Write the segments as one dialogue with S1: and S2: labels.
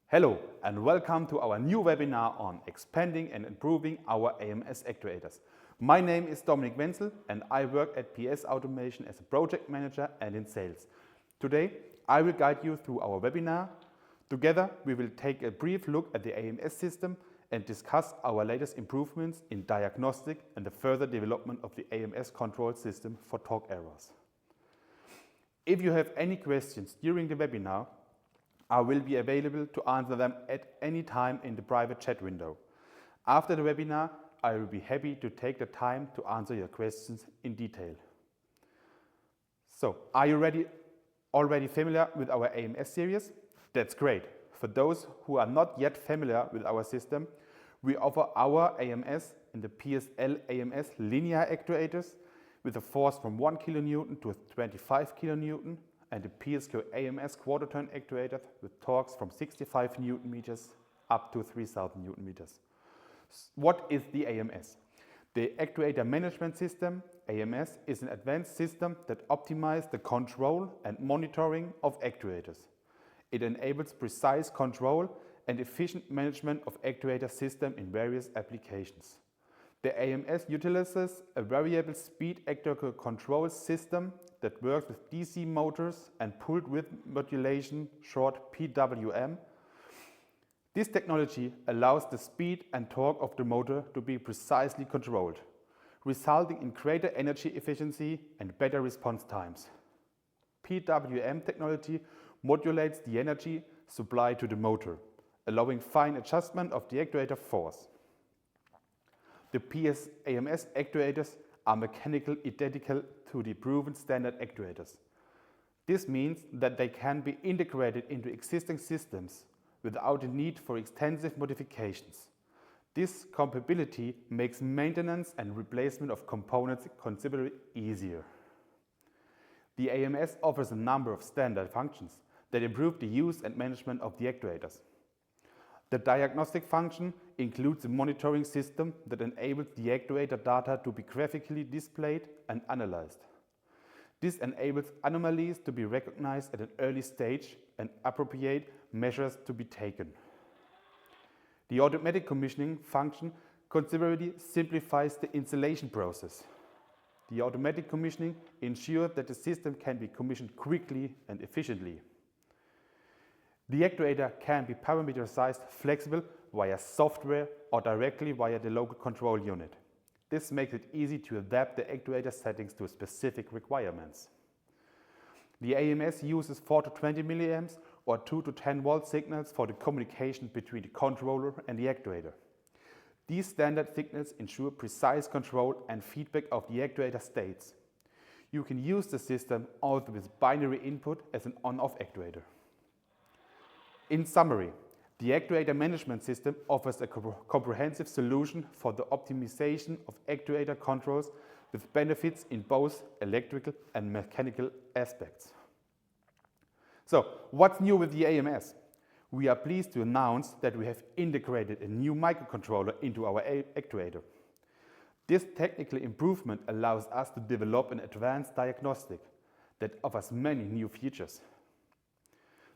S1: Hello and welcome to our new webinar on expanding and improving our AMS actuators. My name is Dominik Wenzel and I work at PS Automation as a project manager and in sales. Today I will guide you through our webinar. Together we will take a brief look at the AMS system and discuss our latest improvements in diagnostic and the further development of the AMS control system for torque errors. If you have any questions during the webinar, I will be available to answer them at any time in the private chat window. After the webinar, I will be happy to take the time to answer your questions in detail. So, are you already familiar with our AMS series? That's great. For those who are not yet familiar with our system, we offer our AMS in the PSL AMS linear actuators with a force from 1 kN to 25 kN and the PSQ AMS quarter turn actuator with torques from 65 Nm up to 3000 Nm. What is the AMS? The Actuator Management System, AMS, is an advanced system that optimizes the control and monitoring of actuators. It enables precise control and efficient management of actuator system in various applications. The AMS utilizes a variable speed actuator control system that works with DC motors and pulled width modulation, short PWM. This technology allows the speed and torque of the motor to be precisely controlled, resulting in greater energy efficiency and better response times. PWM technology modulates the energy supply to the motor, allowing fine adjustment of the actuator force. The PS AMS actuators are mechanically identical to the proven standard actuators. This means that they can be integrated into existing systems without the need for extensive modifications. This compatibility makes maintenance and replacement of components considerably easier. The AMS offers a number of standard functions that improve the use and management of the actuators. The diagnostic function includes a monitoring system that enables the actuator data to be graphically displayed and analyzed. This enables anomalies to be recognized at an early stage and appropriate measures to be taken. The automatic commissioning function considerably simplifies the installation process. The automatic commissioning ensures that the system can be commissioned quickly and efficiently. The actuator can be parameterized flexible via software or directly via the local control unit. This makes it easy to adapt the actuator settings to specific requirements. The AMS uses 4 to 20 mA or 2 to 10 volt signals for the communication between the controller and the actuator. These standard signals ensure precise control and feedback of the actuator states. You can use the system also with binary input as an on-off actuator. In summary, the Actuator Management System offers a comprehensive solution for the optimization of actuator controls with benefits in both electrical and mechanical aspects. So, what's new with the AMS? We are pleased to announce that we have integrated a new microcontroller into our actuator. This technical improvement allows us to develop an advanced diagnostic that offers many new features.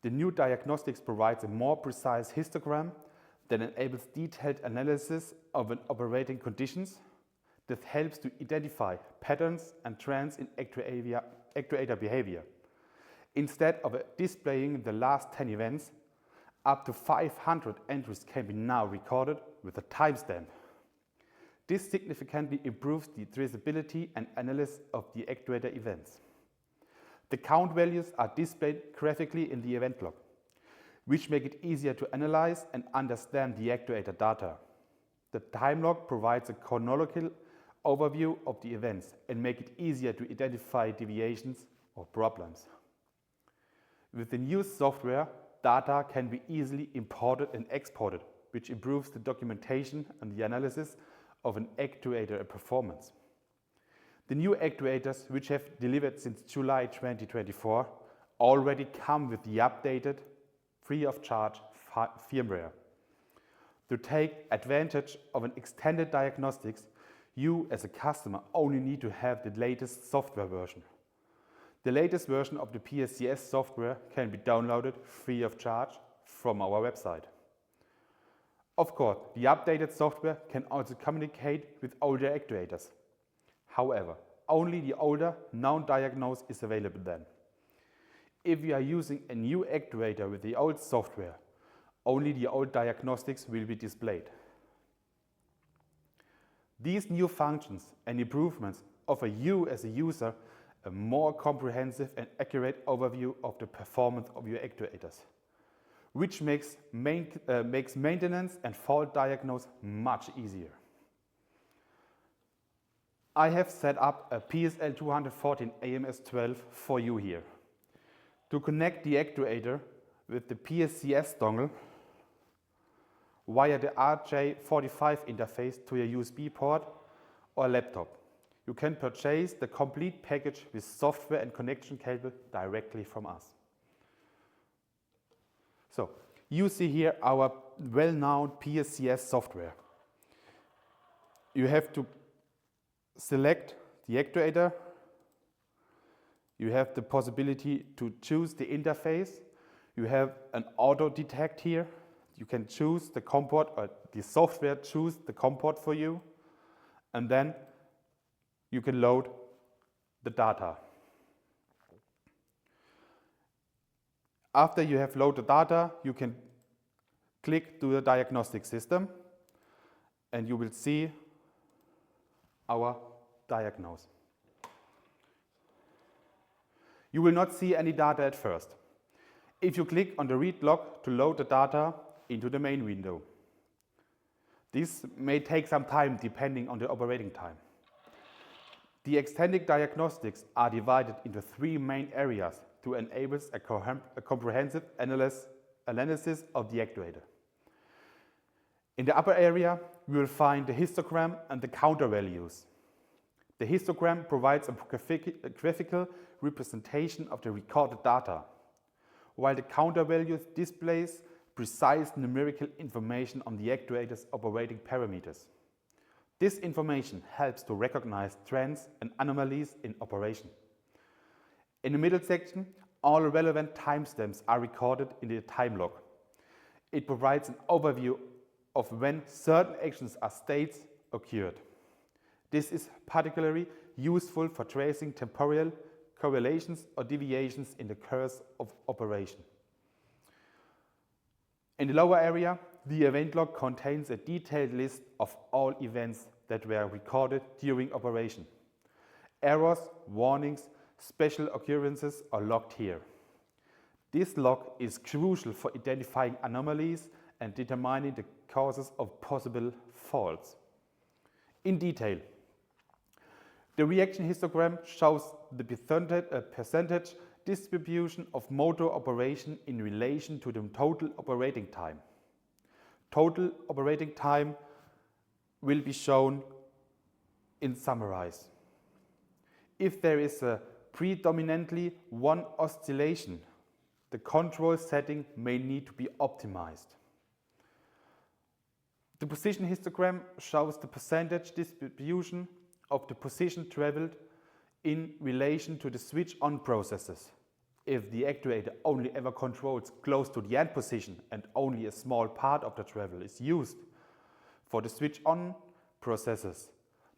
S1: The new diagnostics provides a more precise histogram that enables detailed analysis of an operating conditions. That helps to identify patterns and trends in actuator behavior. Instead of displaying the last 10 events, up to 500 entries can be now recorded with a timestamp. This significantly improves the traceability and analysis of the actuator events. The count values are displayed graphically in the event log, which make it easier to analyze and understand the actuator data. The time log provides a chronological overview of the events and make it easier to identify deviations or problems. With the new software, data can be easily imported and exported, which improves the documentation and the analysis of an actuator performance. The new actuators, which have delivered since July 2024, already come with the updated, free of charge firmware. To take advantage of an extended diagnostics, you as a customer only need to have the latest software version. The latest version of the PSCS software can be downloaded free of charge from our website. Of course, the updated software can also communicate with older actuators. However, only the older known diagnosis is available then. If you are using a new actuator with the old software, only the old diagnostics will be displayed. These new functions and improvements offer you as a user a more comprehensive and accurate overview of the performance of your actuators, which makes maintenance and fault diagnosis much easier. I have set up a PSL 214 AMS12 for you here. To connect the actuator with the PSCS dongle via the RJ45 interface to your USB port or laptop, you can purchase the complete package with software and connection cable directly from us. So, you see here our well-known PSCS software. You have to select the actuator. You have the possibility to choose the interface. You have an auto detect here. You can choose the COM port, or the software choose the COM port for you, and then you can load the data. After you have loaded the data, you can click to the diagnostic system and you will see our diagnose. You will not see any data at first. If you click on the read log to load the data into the main window. This may take some time depending on the operating time. The extended diagnostics are divided into 3 main areas to enable a comprehensive analysis of the actuator. In the upper area, we will find the histogram and the counter values. The histogram provides a graphical representation of the recorded data, while the counter values displays precise numerical information on the actuator's operating parameters. This information helps to recognize trends and anomalies in operation. In the middle section, all relevant timestamps are recorded in the time log. It provides an overview of when certain actions or states occurred. This is particularly useful for tracing temporal correlations or deviations in the course of operation. In the lower area, the event log contains a detailed list of all events that were recorded during operation. Errors, warnings, special occurrences are logged here. This log is crucial for identifying anomalies and determining the causes of possible faults. In detail, the reaction histogram shows the percentage distribution of motor operation in relation to the total operating time. Total operating time will be shown in summarize. If there is a predominantly one oscillation, the control setting may need to be optimized. The position histogram shows the percentage distribution of the position traveled in relation to the switch-on processes. If the actuator only ever controls close to the end position and only a small part of the travel is used for the switch-on processes,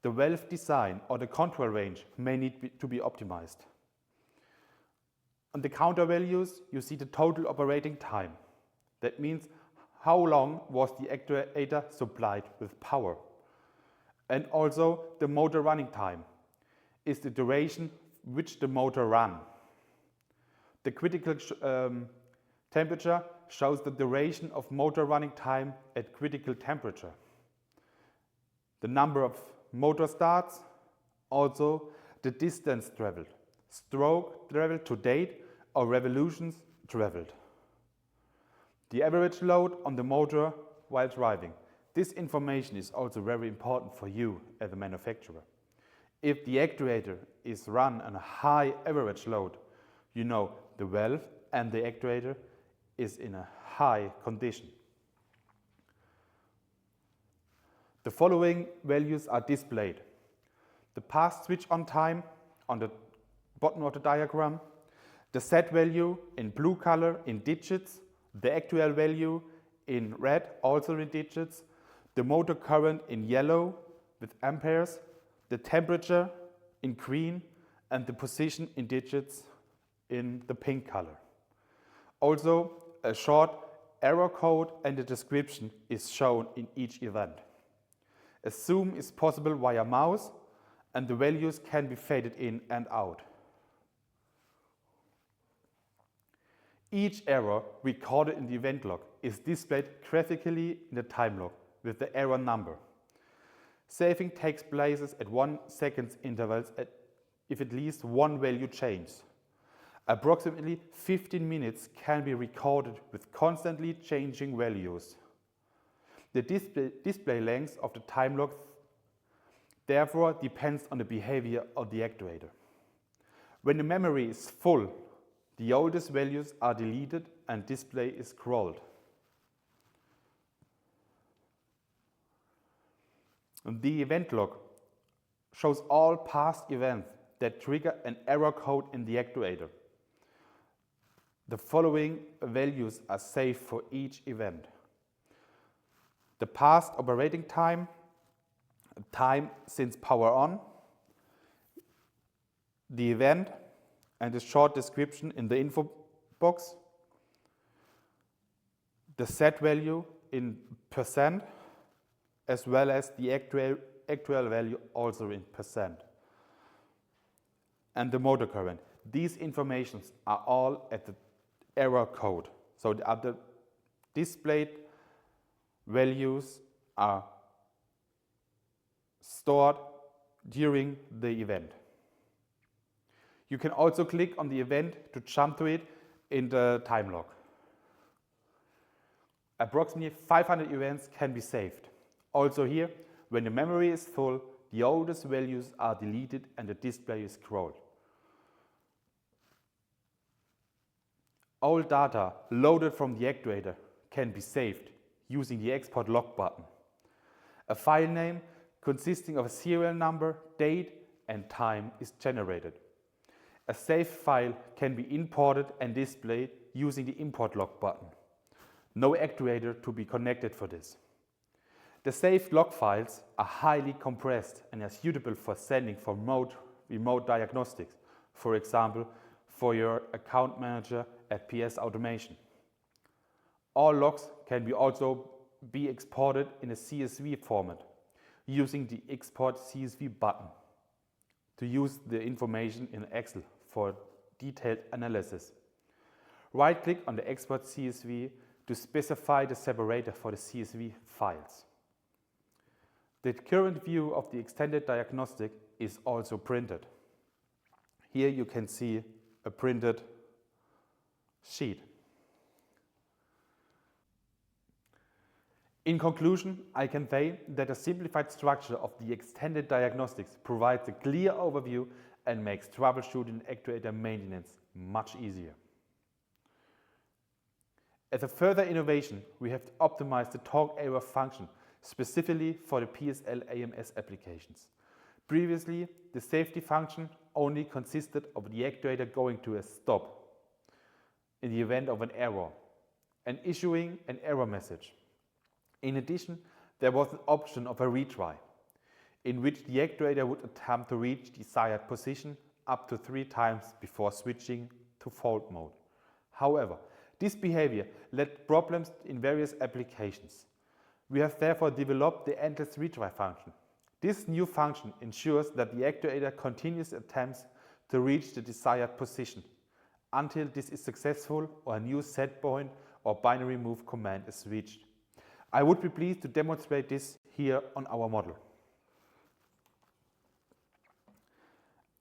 S1: the valve design or the control range may need to be optimized. On the counter values, you see the total operating time. That means how long was the actuator supplied with power. And also the motor running time is the duration which the motor ran. The critical temperature shows the duration of motor running time at critical temperature. The number of motor starts, also the distance traveled, stroke traveled to date or revolutions traveled. The average load on the motor while driving. This information is also very important for you as a manufacturer. If the actuator is run on a high average load, you know the valve and the actuator is in a high condition. The following values are displayed. The past switch-on time on the bottom of the diagram, the set value in blue color in digits, the actual value in red, also in digits, the motor current in yellow with amperes, the temperature in green, and the position in digits in the pink color. Also, a short error code and a description is shown in each event. A zoom is possible via mouse, and the values can be faded in and out. Each error recorded in the event log is displayed graphically in the time log with the error number. Saving takes place at 1 second intervals if at least one value changes. Approximately 15 minutes can be recorded with constantly changing values. The display length of the time log therefore depends on the behavior of the actuator. When the memory is full, the oldest values are deleted and display is scrolled. The event log shows all past events that trigger an error code in the actuator. The following values are saved for each event: the past operating time, time since power on, the event, and a short description in the info box, the set value in percent, as well as the actual value also in percent, and the motor current. These informations are all at the error code. So the other displayed values are stored during the event. You can also click on the event to jump to it in the time log. Approximately 500 events can be saved. Also here, when the memory is full, the oldest values are deleted and the display is scrolled. All data loaded from the actuator can be saved using the export log button. A file name consisting of a serial number, date, and time is generated. A saved file can be imported and displayed using the import log button. No actuator to be connected for this. The saved log files are highly compressed and are suitable for sending for remote diagnostics, for example, for your account manager at PS Automation. All logs can also be exported in a CSV format using the Export CSV button to use the information in Excel for detailed analysis. Right-click on the Export CSV to specify the separator for the CSV files. The current view of the extended diagnostic is also printed. Here you can see a printed sheet. In conclusion, I can say that a simplified structure of the extended diagnostics provides a clear overview and makes troubleshooting actuator maintenance much easier. As a further innovation, we have optimized the talk error function specifically for the PSL AMS applications. Previously, the safety function only consisted of the actuator going to a stop in the event of an error and issuing an error message. In addition, there was an option of a retry, in which the actuator would attempt to reach desired position up to 3 times before switching to fault mode. However, this behavior led problems in various applications. We have therefore developed the endless retry function. This new function ensures that the actuator continues attempts to reach the desired position until this is successful or a new set point or binary move command is reached. I would be pleased to demonstrate this here on our model.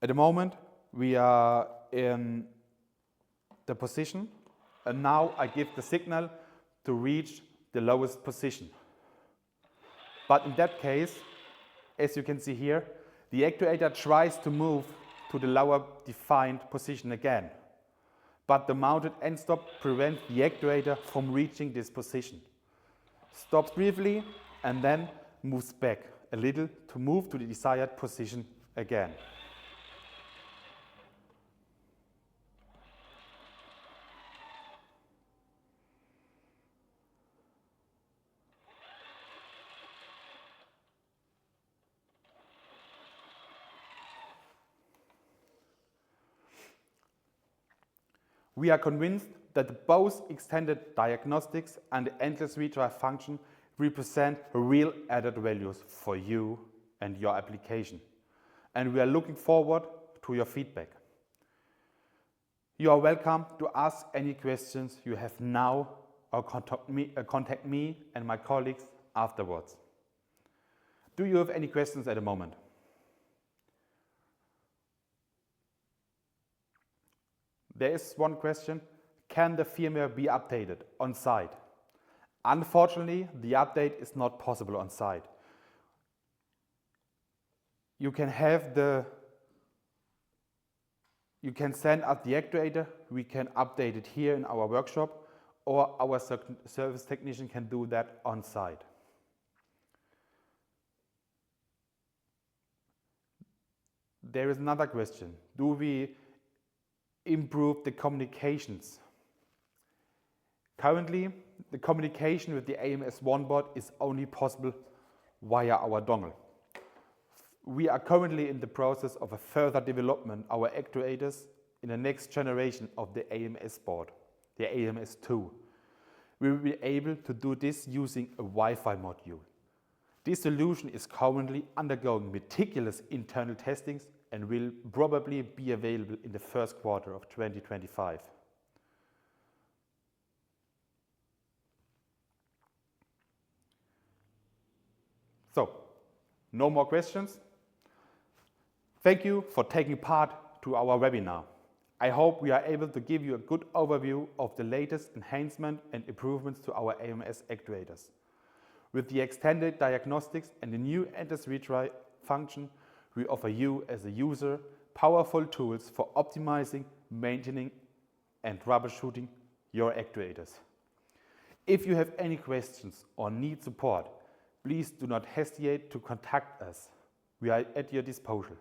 S1: At the moment, we are in the position, and now I give the signal to reach the lowest position. But in that case, as you can see here, the actuator tries to move to the lower defined position again. But the mounted end stop prevents the actuator from reaching this position. Stops briefly and then moves back a little to move to the desired position again. We are convinced that both extended diagnostics and the endless retry function represent real added values for you and your application. And we are looking forward to your feedback. You are welcome to ask any questions you have now or contact me and my colleagues afterwards. Do you have any questions at the moment? There is one question: can the firmware be updated on site? Unfortunately, the update is not possible on site. You can send us the actuator, we can update it here in our workshop, or our service technician can do that on site. There is another question: do we improve the communications? Currently, the communication with the AMS1 board is only possible via our dongle. We are currently in the process of a further development of our actuators in the next generation of the AMS board, the AMS2. We will be able to do this using a Wi-Fi module. This solution is currently undergoing meticulous internal testings and will probably be available in the first quarter of 2025. So, no more questions. Thank you for taking part to our webinar. I hope we are able to give you a good overview of the latest enhancement and improvements to our AMS actuators. With the extended diagnostics and the new endless retry function, we offer you as a user powerful tools for optimizing, maintaining and troubleshooting your actuators. If you have any questions or need support, please do not hesitate to contact us. We are at your disposal.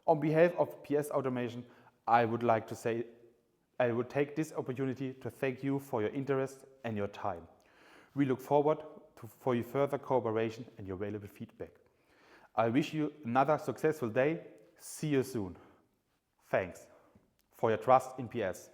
S1: On behalf of PS Automation, I would take this opportunity to thank you for your interest and your time. We look forward for your further cooperation and your valuable feedback. I wish you another successful day. See you soon. Thanks for your trust in PS.